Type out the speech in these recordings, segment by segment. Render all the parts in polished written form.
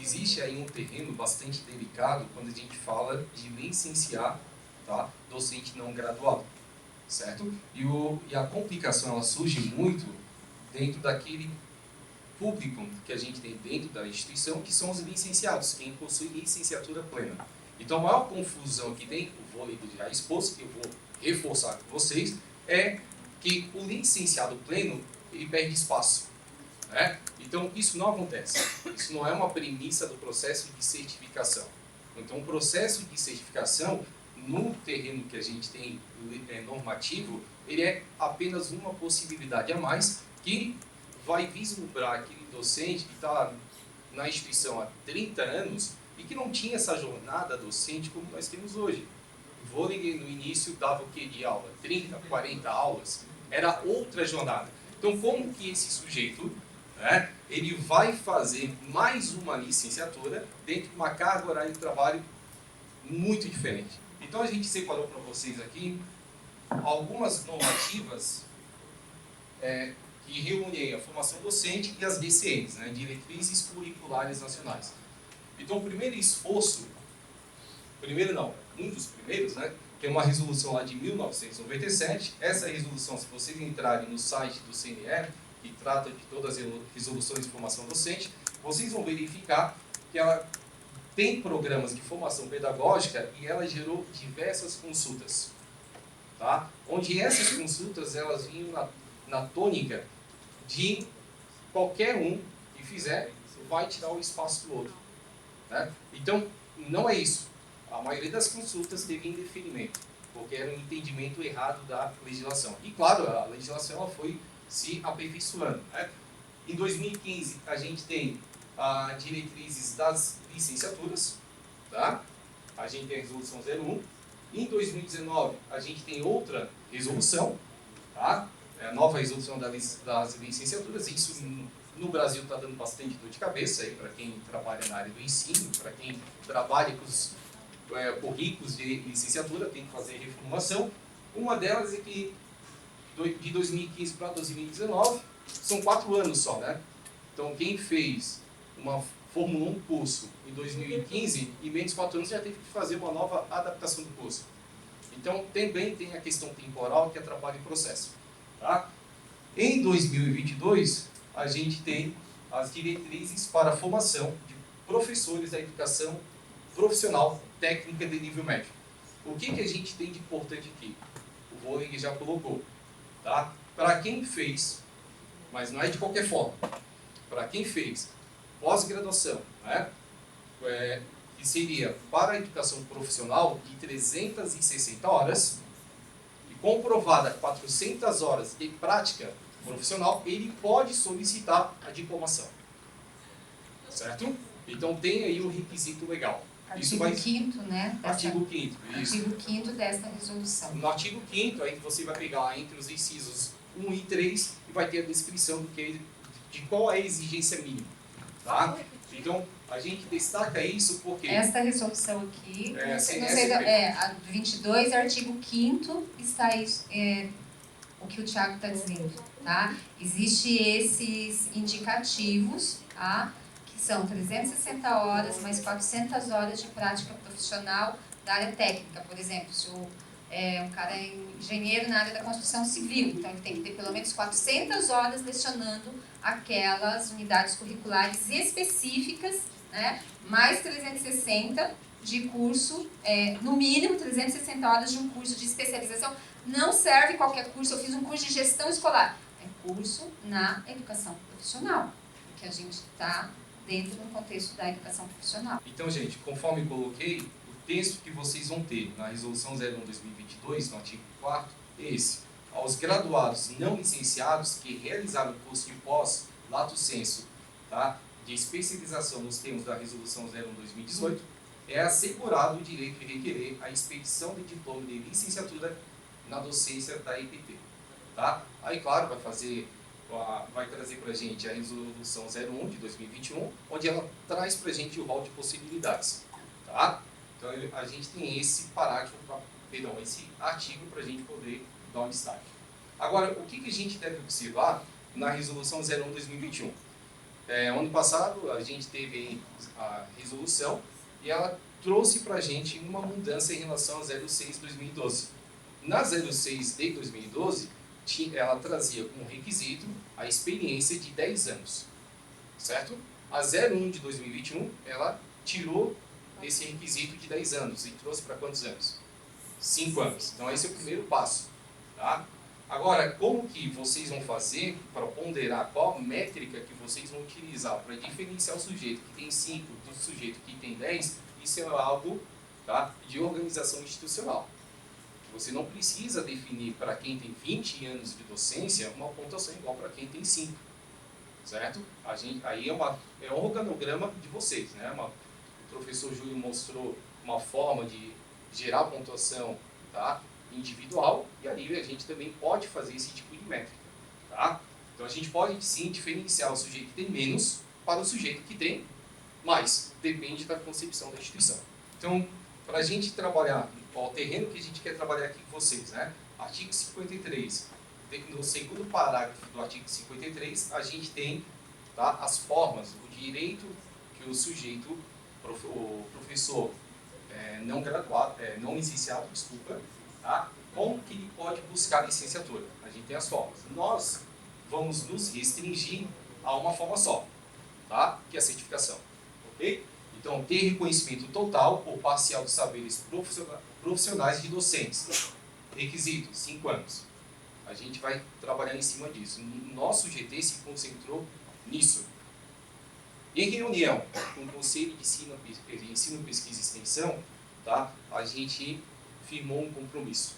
existe aí um terreno bastante delicado quando a gente fala de licenciar, tá, docente não graduado, certo? E a complicação ela surge muito dentro daquele público que a gente tem dentro da instituição, que são os licenciados, quem possui licenciatura plena. Então, a maior confusão que tem, o vôlei já expôs, que eu vou reforçar com vocês, é que o licenciado pleno, ele perde espaço, né? Então, isso não acontece. Isso não é uma premissa do processo de certificação. Então, o processo de certificação, no terreno que a gente tem normativo, ele é apenas uma possibilidade a mais que vai vislumbrar aquele docente que está na instituição há 30 anos e que não tinha essa jornada docente como nós temos hoje. O vôlei, no início, dava o que de aula? 30, 40 aulas. Era outra jornada. Então, como que esse sujeito, né, ele vai fazer mais uma licenciatura dentro de uma carga horária de trabalho muito diferente? Então, a gente separou para vocês aqui algumas normativas que reúnem a formação docente e as DCNs, né, Diretrizes Curriculares Nacionais. Então, o primeiro esforço, um dos primeiros, né, que é uma resolução lá de 1997. Essa resolução, se vocês entrarem no site do CNE, que trata de todas as resoluções de formação docente, vocês vão verificar que ela tem programas de formação pedagógica e ela gerou diversas consultas, tá? Onde essas consultas elas vinham na tônica de qualquer um que fizer vai tirar o espaço do outro, né? Então, não é isso. A maioria das consultas teve indeferimento, porque era um entendimento errado da legislação. E, claro, a legislação ela foi se aperfeiçoando, né? Em 2015, a gente tem diretrizes das licenciaturas, tá? A gente tem a resolução 01. Em 2019, a gente tem outra resolução, tá? A nova resolução das licenciaturas. Isso no Brasil está dando bastante dor de cabeça para quem trabalha na área do ensino, para quem trabalha com os currículos de licenciatura, tem que fazer reformulação. Uma delas é que de 2015 para 2019 são 4 anos só, né? Então, quem formulou um curso em 2015, em menos de 4 anos já teve que fazer uma nova adaptação do curso. Então, também tem a questão temporal que atrapalha o processo, tá? Em 2022, a gente tem as diretrizes para a formação de professores da educação profissional técnica de nível médio. O que a gente tem de importante aqui? O vôlei já colocou, tá? Para quem fez, mas não é de qualquer forma, para quem fez pós-graduação, né? Que seria para a educação profissional de 360 horas e comprovada 400 horas de prática profissional, ele pode solicitar a diplomação, certo? Então tem aí o requisito legal. Artigo 5º, né? Artigo 5º, isso. Artigo 5º desta resolução. No artigo 5º, aí você vai pegar entre os incisos 1 e 3 e vai ter a descrição de qual é a exigência mínima, tá? Então, a gente destaca isso porque... Esta resolução aqui, a 22, artigo 5º, está isso, o que o Thiago está dizendo, tá? Existem esses indicativos, tá? Que são 360 horas, mais 400 horas de prática profissional da área técnica. Por exemplo, se um cara é engenheiro na área da construção civil, então ele tem que ter pelo menos 400 horas lecionando aquelas unidades curriculares específicas, né? Mais 360 de curso, no mínimo 360 horas de um curso de especialização. Não serve qualquer curso, eu fiz um curso de gestão escolar. É curso na educação profissional, porque a gente está dentro do contexto da educação profissional. Então, gente, conforme coloquei, o texto que vocês vão ter na Resolução 01/2022, no artigo 4º, é esse. Aos graduados não licenciados que realizaram o curso de pós, lato sensu, tá, de especialização nos termos da Resolução 01/2018, é assegurado o direito de requerer a expedição de diploma de licenciatura na docência da EPP, tá? Aí, claro, vai trazer para a gente a Resolução 01 de 2021, onde ela traz para a gente o rol de possibilidades, tá? Então, a gente tem esse esse artigo para a gente poder dar um destaque. Agora, o que a gente deve observar na Resolução 01/2021? Ano passado, a gente teve a resolução e ela trouxe para a gente uma mudança em relação a 06 de 2012. Na 06 de 2012, ela trazia como requisito a experiência de 10 anos, certo? A 01 de 2021, ela tirou esse requisito de 10 anos e trouxe para quantos anos? 5 anos. Então esse é o primeiro passo, tá? Agora, como que vocês vão fazer para ponderar qual métrica que vocês vão utilizar para diferenciar o sujeito que tem 5 do sujeito que tem 10, isso é algo, tá, de organização institucional. Você não precisa definir para quem tem 20 anos de docência uma pontuação igual para quem tem 5, certo? Aí é um organograma de vocês, né? O professor Júlio mostrou uma forma de gerar pontuação, tá, individual, e aí a gente também pode fazer esse tipo de métrica, tá? Então a gente pode sim diferenciar o sujeito que tem menos para o sujeito que tem mais, depende da concepção da instituição. Então, para a gente trabalhar, o terreno que a gente quer trabalhar aqui com vocês, né? Artigo 53, no segundo parágrafo do artigo 53, a gente tem, tá, as formas, o direito que o sujeito, o professor não graduado, não licenciado, desculpa, tá? Como que ele pode buscar licenciatura? A gente tem as formas. Nós vamos nos restringir a uma forma só, tá? Que é a certificação, ok? Então, ter reconhecimento total ou parcial de saberes profissionais de docentes. Requisito, 5 anos. A gente vai trabalhar em cima disso. Nosso GT se concentrou nisso. Em reunião com o Conselho de Ensino, Pesquisa e Extensão, tá, a gente firmou um compromisso.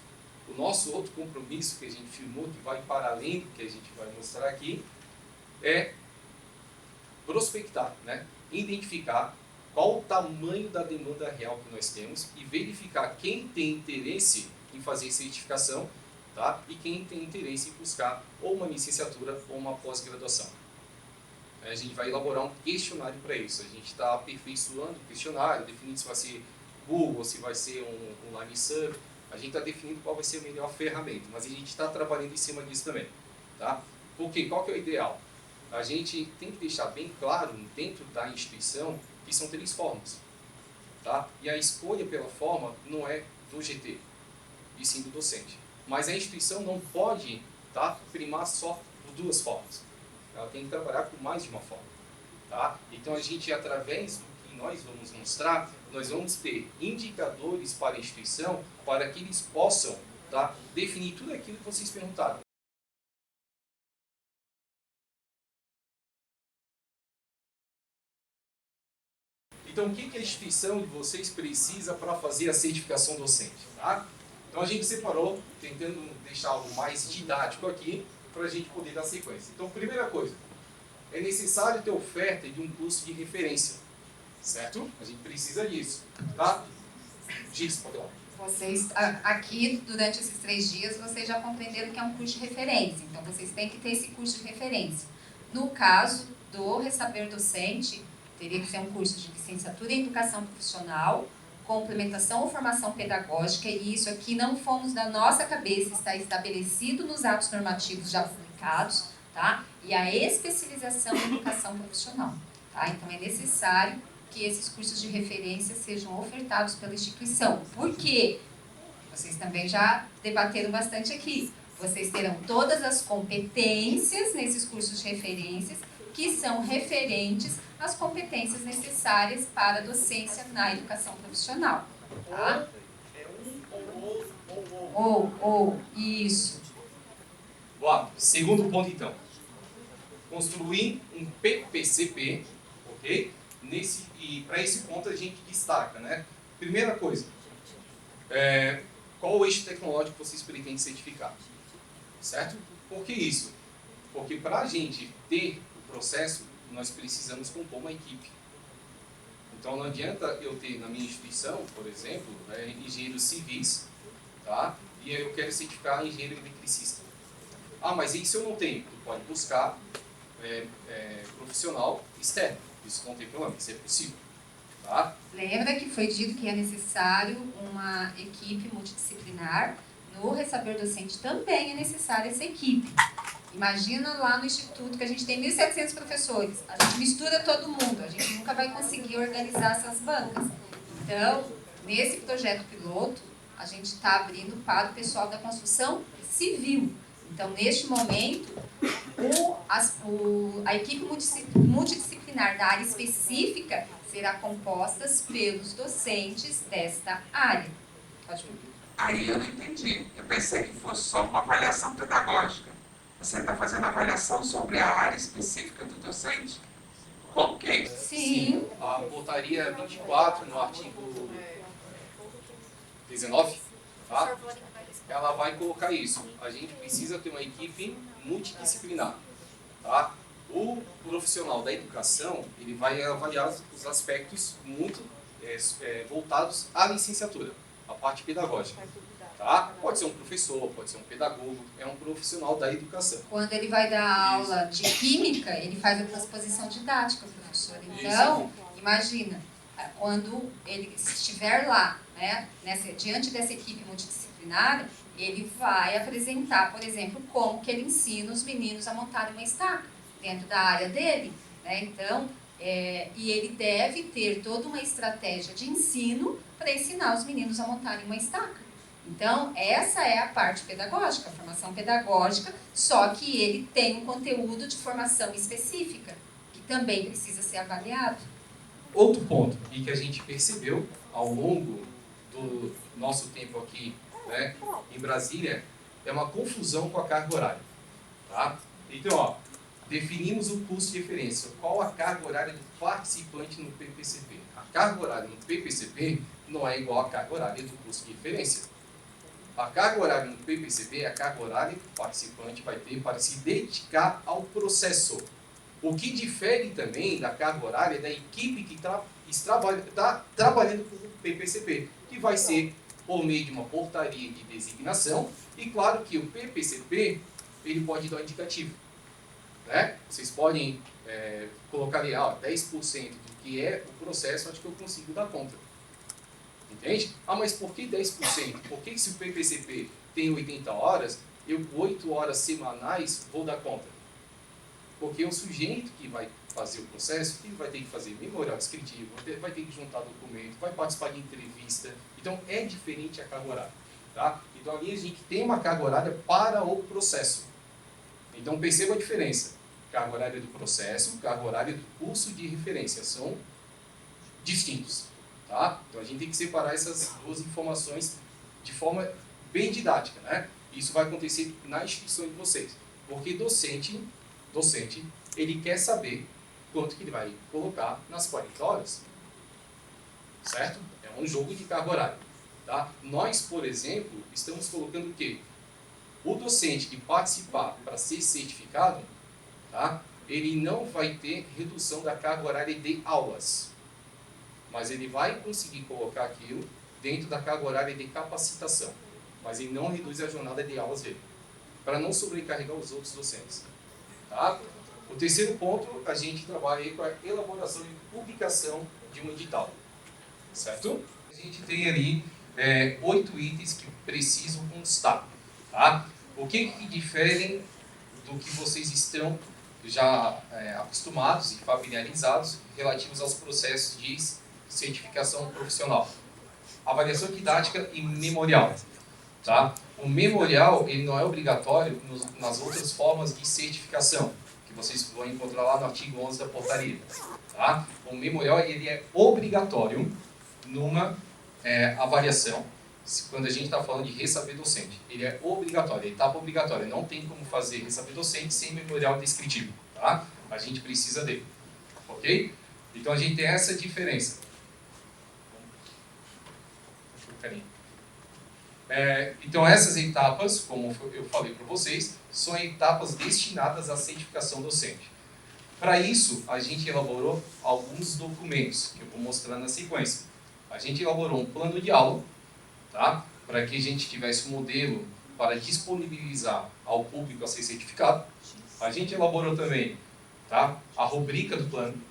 O nosso outro compromisso que a gente firmou, que vai para além do que a gente vai mostrar aqui, é prospectar, né, identificar qual o tamanho da demanda real que nós temos e verificar quem tem interesse em fazer certificação, tá, e quem tem interesse em buscar ou uma licenciatura ou uma pós-graduação. A gente vai elaborar um questionário para isso. A gente está aperfeiçoando o questionário, definindo se vai ser Google, se vai ser um Live Survey. A gente está definindo qual vai ser a melhor ferramenta, mas a gente está trabalhando em cima disso também, tá? Porque qual que é o ideal? A gente tem que deixar bem claro dentro da instituição que são 3 formas, tá? E a escolha pela forma não é do GT, e sim do docente. Mas a instituição não pode, tá, primar só por 2 formas. Ela tem que trabalhar com mais de uma forma, tá? Então a gente, através do que nós vamos mostrar, nós vamos ter indicadores para a instituição para que eles possam, tá, definir tudo aquilo que vocês perguntaram. Então, o que a instituição de vocês precisa para fazer a certificação docente, tá? Então a gente separou, tentando deixar algo mais didático aqui, para a gente poder dar sequência. Então, primeira coisa, é necessário ter oferta de um curso de referência, certo? A gente precisa disso, tá? Diz, pode lá. Vocês, aqui, durante esses 3 dias, vocês já compreenderam que é um curso de referência, então vocês têm que ter esse curso de referência. No caso do Ressaber Docente, teria que ser um curso de licenciatura em educação profissional, complementação ou formação pedagógica, e isso aqui não fomos da nossa cabeça, está estabelecido nos atos normativos já publicados, tá? E a especialização em educação profissional, tá? Então é necessário que esses cursos de referência sejam ofertados pela instituição. Por quê? Vocês também já debateram bastante aqui. Vocês terão todas as competências nesses cursos de referências que são referentes às competências necessárias para a docência na educação profissional. Tá? É ou, isso. Boa. Segundo ponto, então. Construir um PPCP, ok? E para esse ponto a gente destaca, né? Primeira coisa, qual o eixo tecnológico vocês pretendem certificar? Certo? Por que isso? Porque para a gente ter o processo, nós precisamos compor uma equipe. Então não adianta eu ter na minha instituição, por exemplo, engenheiros civis, tá? E eu quero certificar engenheiro eletricista. Ah, mas isso eu não tenho. Tu pode buscar profissional externo. Isso não tem problema, isso é possível. Tá? Lembra que foi dito que é necessário uma equipe multidisciplinar. No Ressaber Docente também é necessária essa equipe. Imagina lá no Instituto que a gente tem 1.700 professores, a gente mistura todo mundo, a gente nunca vai conseguir organizar essas bancas. Então, nesse projeto piloto, a gente está abrindo para o pessoal da construção civil. Então, neste momento, a equipe multidisciplinar da área específica será composta pelos docentes desta área. Pode perguntar. Aí eu não entendi. Eu pensei que fosse só uma avaliação pedagógica. Você está fazendo avaliação sobre a área específica do docente? Ok. Sim. A portaria 24, no artigo 19, tá? Ela vai colocar isso. A gente precisa ter uma equipe multidisciplinar. Tá? O profissional da educação, ele vai avaliar os aspectos muito voltados à licenciatura, a parte pedagógica. Tá? Pode ser um professor, pode ser um pedagogo, é um profissional da educação. Quando ele vai dar aula de química, ele faz a transposição didática, professor. Então, imagina, quando ele estiver lá, né, diante dessa equipe multidisciplinar, ele vai apresentar, por exemplo, como que ele ensina os meninos a montarem uma estaca dentro da área dele. Né? Então, e ele deve ter toda uma estratégia de ensino para ensinar os meninos a montarem uma estaca. Então, essa é a parte pedagógica, a formação pedagógica, só que ele tem um conteúdo de formação específica, que também precisa ser avaliado. Outro ponto, e que a gente percebeu ao longo do nosso tempo aqui, né, em Brasília, é uma confusão com a carga horária. Tá? Então, ó, definimos o curso de referência. Qual a carga horária do participante no PPCP? A carga horária no PPCP não é igual à carga horária do curso de referência. A carga horária no PPCP é a carga horária que o participante vai ter para se dedicar ao processo. O que difere também da carga horária da equipe que está trabalhando com o PPCP, que vai ser por meio de uma portaria de designação, e claro que o PPCP ele pode dar um indicativo. Né? Vocês podem colocar ali 10% do que é o processo, acho que eu consigo dar conta. Entende? Mas por que 10%? Por que se o PPCP tem 80 horas, eu 8 horas semanais vou dar conta? Porque o sujeito que vai fazer o processo, ele vai ter que fazer memorial descritivo, vai ter que juntar documento, vai participar de entrevista. Então, é diferente a carga horária. Tá? Então, ali a gente tem uma carga horária para o processo. Então, perceba a diferença. Carga horária do processo, carga horária do curso de referência. São distintos. Tá? Então, a gente tem que separar essas duas informações de forma bem didática. Né? Isso vai acontecer na instituição de vocês. Porque docente, ele quer saber quanto que ele vai colocar nas 40 horas. Certo? É um jogo de carga horária. Tá? Nós, por exemplo, estamos colocando o quê? O docente que participar para ser certificado, tá? Ele não vai ter redução da carga horária de aulas. Mas ele vai conseguir colocar aquilo dentro da carga horária de capacitação. Mas ele não reduz a jornada de aulas dele, para não sobrecarregar os outros docentes. Tá? O terceiro ponto, a gente trabalha aí com a elaboração e publicação de um edital. Certo? A gente tem ali 8 itens que precisam constar. Tá? O que diferem do que vocês estão já acostumados e familiarizados relativos aos processos de certificação profissional? Avaliação didática e memorial. Tá? O memorial ele não é obrigatório nas outras formas de certificação, que vocês vão encontrar lá no artigo 11 da portaria. Tá? O memorial ele é obrigatório numa avaliação, quando a gente está falando de ressaber docente. Ele é obrigatório, é etapa obrigatória. Não tem como fazer ressaber docente sem memorial descritivo. Tá? A gente precisa dele. Ok? Então a gente tem essa diferença. Então essas etapas, como eu falei para vocês, são etapas destinadas à certificação docente. Para isso, a gente elaborou alguns documentos, que eu vou mostrar na sequência. A gente elaborou um plano de aula, tá? Para que a gente tivesse um modelo para disponibilizar ao público a ser certificado. A gente elaborou também, tá? A rubrica do plano,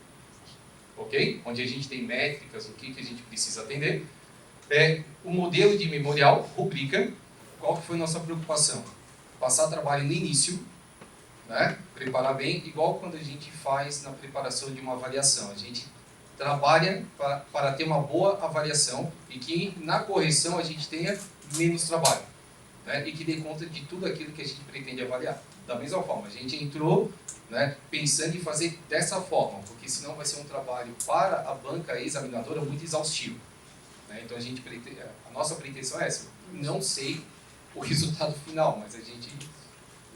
ok? Onde a gente tem métricas, o que a gente precisa atender. O modelo de memorial, rubrica. Qual que foi a nossa preocupação? Passar trabalho no início, né? Preparar bem, igual quando a gente faz na preparação de uma avaliação. A gente trabalha para ter uma boa avaliação e que na correção a gente tenha menos trabalho, né? E que dê conta de tudo aquilo que a gente pretende avaliar. Da mesma forma, a gente entrou, né, pensando em fazer dessa forma, porque senão vai ser um trabalho para a banca examinadora muito exaustivo, né? Então a nossa pretensão é essa. Não sei o resultado final, mas a gente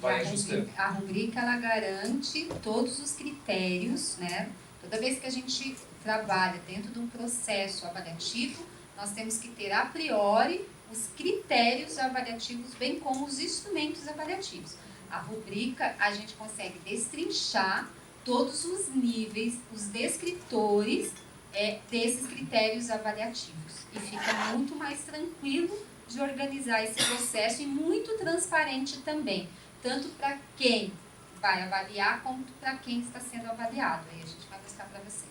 vai ajustando. A rubrica ela garante todos os critérios, né? Toda vez que a gente trabalha dentro de um processo avaliativo, nós temos que ter a priori os critérios avaliativos, bem como os instrumentos avaliativos. A rubrica, a gente consegue destrinchar todos os níveis, os descritores desses critérios avaliativos. E fica muito mais tranquilo de organizar esse processo e muito transparente também, tanto para quem vai avaliar, como para quem está sendo avaliado. Aí a gente vai mostrar para vocês.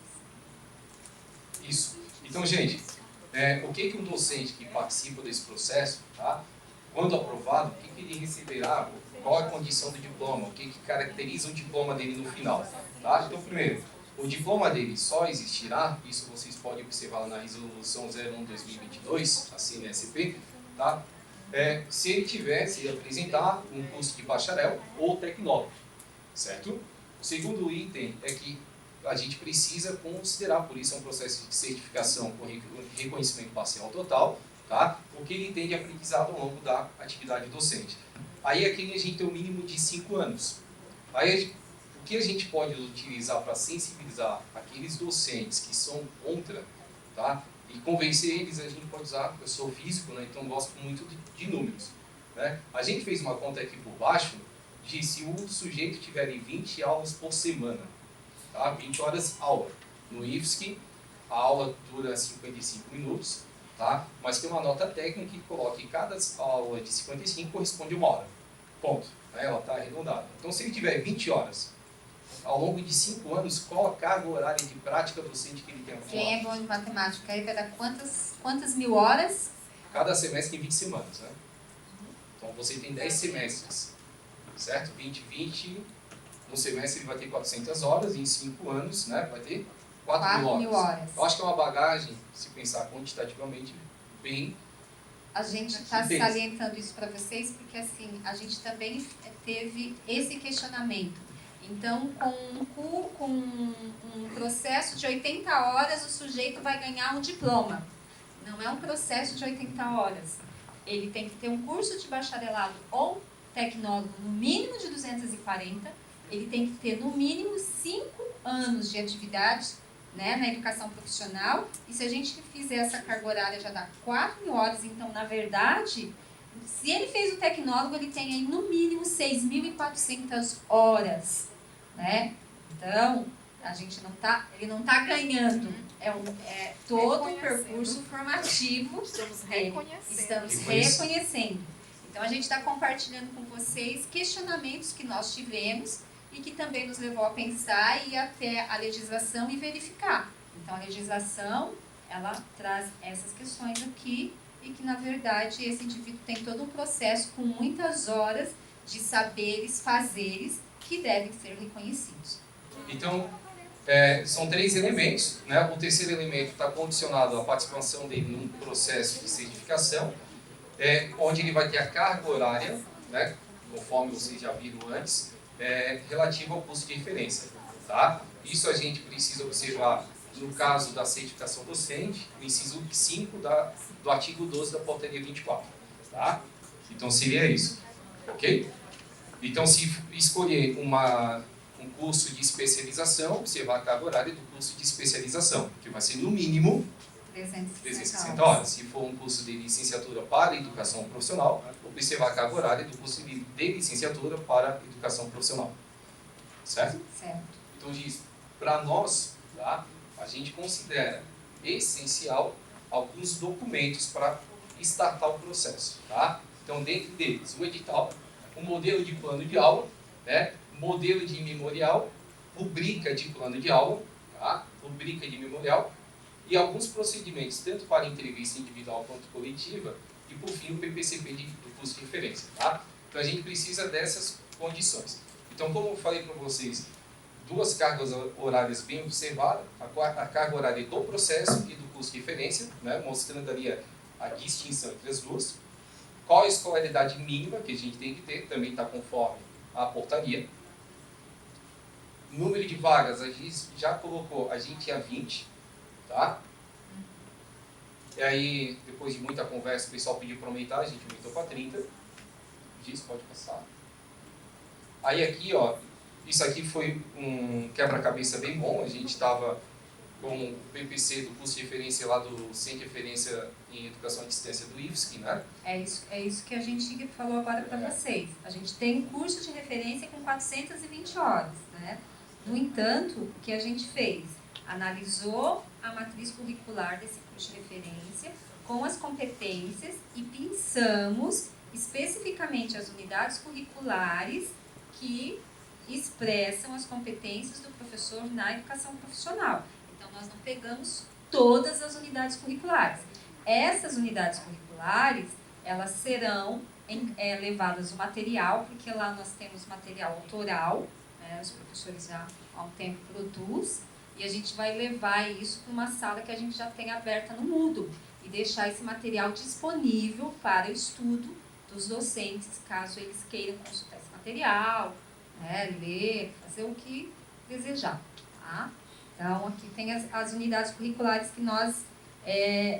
Isso. Então, gente, o que um docente que participa desse processo, tá? Quando aprovado, o que ele receberá, qual a condição do diploma, o que caracteriza o diploma dele no final. Tá? Então, primeiro, o diploma dele só existirá, isso vocês podem observar na resolução 01/2022, a CNSP, tá? Se ele apresentar um curso de bacharel ou tecnólogo, certo? O segundo item é que a gente precisa considerar, por isso é um processo de certificação com reconhecimento parcial total, tá? O que ele tem de aprendizado ao longo da atividade docente. Aí aqui a gente tem um mínimo de 5 anos. Aí o que a gente pode utilizar para sensibilizar aqueles docentes que são contra, tá? E convencer eles, a gente pode usar, eu sou físico, né? Então gosto muito de números, né? A gente fez uma conta aqui por baixo de se o sujeito tiver 20 aulas por semana, tá? 20 horas aula. No IFSC, a aula dura 55 minutos, tá? Mas tem uma nota técnica que coloca que cada aula de 55 corresponde a 1 hora. Ponto. Né? Ela está arredondada. Então, se ele tiver 20 horas, ao longo de 5 anos, qual a carga horária de prática docente que ele tem acumulado? Quem é bom em matemática aí vai dar quantas mil horas? Cada semestre tem 20 semanas, né? Então, você tem 10 semestres, certo? 20, no semestre ele vai ter 400 horas, e em 5 anos, né, vai ter 4.000 horas. Eu acho que é uma bagagem, se pensar quantitativamente, bem... A gente está salientando isso para vocês porque, assim, a gente também teve esse questionamento. Então, com um processo de 80 horas, o sujeito vai ganhar um diploma. Não é um processo de 80 horas. Ele tem que ter um curso de bacharelado ou tecnólogo, no mínimo de 240. Ele tem que ter, no mínimo, 5 anos de atividade, né, na educação profissional. E se a gente fizer essa carga horária, já dá 4.000 horas. Então, na verdade, se ele fez o tecnólogo, ele tem aí, no mínimo, 6.400 horas. Né? Então, ele não está ganhando, é todo um percurso formativo. Estamos reconhecendo. Estamos reconhecendo. Então, a gente está compartilhando com vocês questionamentos que nós tivemos e que também nos levou a pensar e até a legislação e verificar. Então, a legislação, ela traz essas questões aqui e que, na verdade, esse indivíduo tem todo um processo com muitas horas de saberes, fazeres, que devem ser reconhecidos. Então, são 3 elementos, né? O terceiro elemento está condicionado à participação dele num processo de certificação, onde ele vai ter a carga horária, né? Conforme vocês já viram antes, relativo ao curso de referência. Tá? Isso a gente precisa observar no caso da certificação docente, o inciso 5 do artigo 12 da portaria 24. Tá? Então seria isso. Ok? Então, se escolher um curso de especialização, observar a carga horária do curso de especialização, que vai ser no mínimo 360 horas. Se for um curso de licenciatura para educação profissional, observar a carga horária do curso de licenciatura para educação profissional. Certo? Certo. Então, para nós, tá, a gente considera essencial alguns documentos para startar o processo. Tá? Então, dentro deles, o edital, o modelo de plano de aula, né? Modelo de memorial, rubrica de plano de aula, tá? Rubrica de memorial, e alguns procedimentos, tanto para entrevista individual quanto coletiva, e por fim o PPCP do curso de referência. Tá? Então a gente precisa dessas condições. Então, como eu falei para vocês, duas cargas horárias bem observadas, a carga horária do processo e do curso de referência, né, mostrando ali a distinção entre as duas. Qual a escolaridade mínima que a gente tem que ter, também está conforme a portaria. Número de vagas, a gente já colocou, a gente tinha 20, tá? E aí, depois de muita conversa, o pessoal pediu para aumentar, a gente aumentou para 30. Diz, pode passar. Aí aqui, ó, isso aqui foi um quebra-cabeça bem bom, a gente estava com o PPC do curso de referência lá do Centro de Referência em Educação à Distância do IFSC, né? É isso que a gente falou agora para vocês. A gente tem um curso de referência com 420 horas, né? No entanto, o que a gente fez? Analisou a matriz curricular desse curso de referência com as competências e pensamos especificamente as unidades curriculares que expressam as competências do professor na educação profissional. Então, nós não pegamos todas as unidades curriculares. Essas unidades curriculares, elas serão levadas o material, porque lá nós temos material autoral, né, os professores já há um tempo produzem, e a gente vai levar isso para uma sala que a gente já tem aberta no Moodle e deixar esse material disponível para o estudo dos docentes, caso eles queiram consultar esse material, né, ler, fazer o que desejar. Tá? Então, aqui tem as unidades curriculares que nós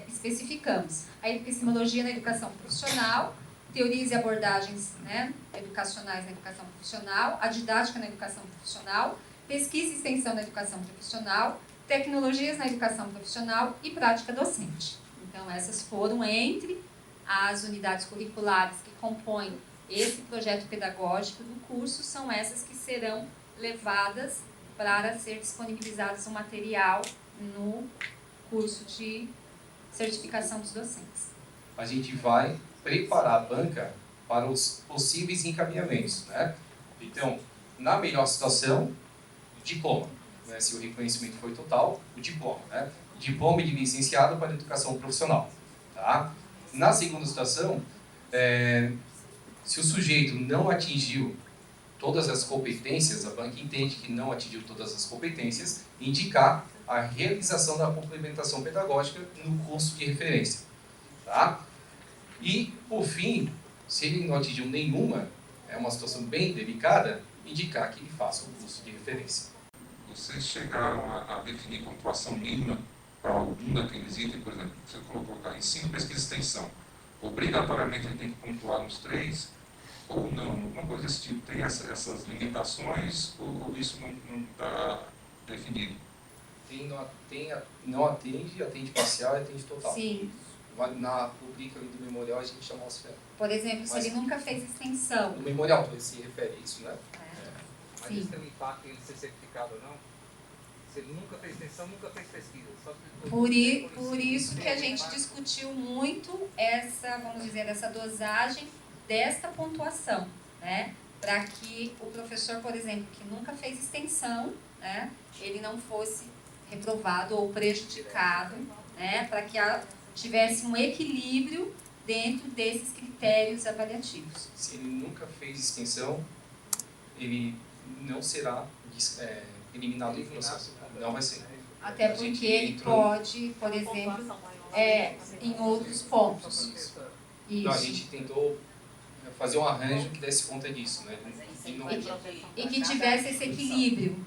especificamos. A epistemologia na educação profissional, teorias e abordagens, né, educacionais na educação profissional, a didática na educação profissional, pesquisa e extensão na educação profissional, tecnologias na educação profissional e prática docente. Então, essas foram entre as unidades curriculares que compõem esse projeto pedagógico do curso, são essas que serão levadas para ser disponibilizadas o material no curso de certificação dos docentes. A gente vai preparar a banca para os possíveis encaminhamentos, né? Então, na melhor situação, o diploma, né? Se o reconhecimento foi total, o diploma, né? Diploma de licenciado para educação profissional, tá? Na segunda situação, se o sujeito não atingiu todas as competências, a banca entende que não atingiu todas as competências, indicar a realização da complementação pedagógica no curso de referência, tá? E, por fim, se ele não atingiu nenhuma, é uma situação bem delicada, indicar que ele faça o curso de referência. Vocês chegaram a definir pontuação mínima para algum daqueles itens, por exemplo, você colocou cá, ensino, pesquisa e extensão. Obrigatoriamente ele tem que pontuar nos 3 ou não? Alguma coisa desse tipo. Tem essas limitações ou isso não está definido? Não atende, atende parcial e atende total. Sim. Na rubrica ali do memorial a gente chama os ferros. Por exemplo, se ele nunca fez extensão. No memorial, se refere a isso, né? Mas isso tem um impacto em ele ser certificado ou não? Se ele nunca fez extensão, nunca fez pesquisa. Só Por isso que a gente discutiu muito essa dosagem desta pontuação, né? Para que o professor, por exemplo, que nunca fez extensão, né, ele não fosse reprovado ou prejudicado, né, para que tivesse um equilíbrio dentro desses critérios avaliativos. Se ele nunca fez extensão, ele não será eliminado do processo. Não vai ser. Até porque ele pode, por exemplo, em outros pontos. Isso. Então, a gente tentou fazer um arranjo que desse conta disso, né? E que tivesse esse equilíbrio.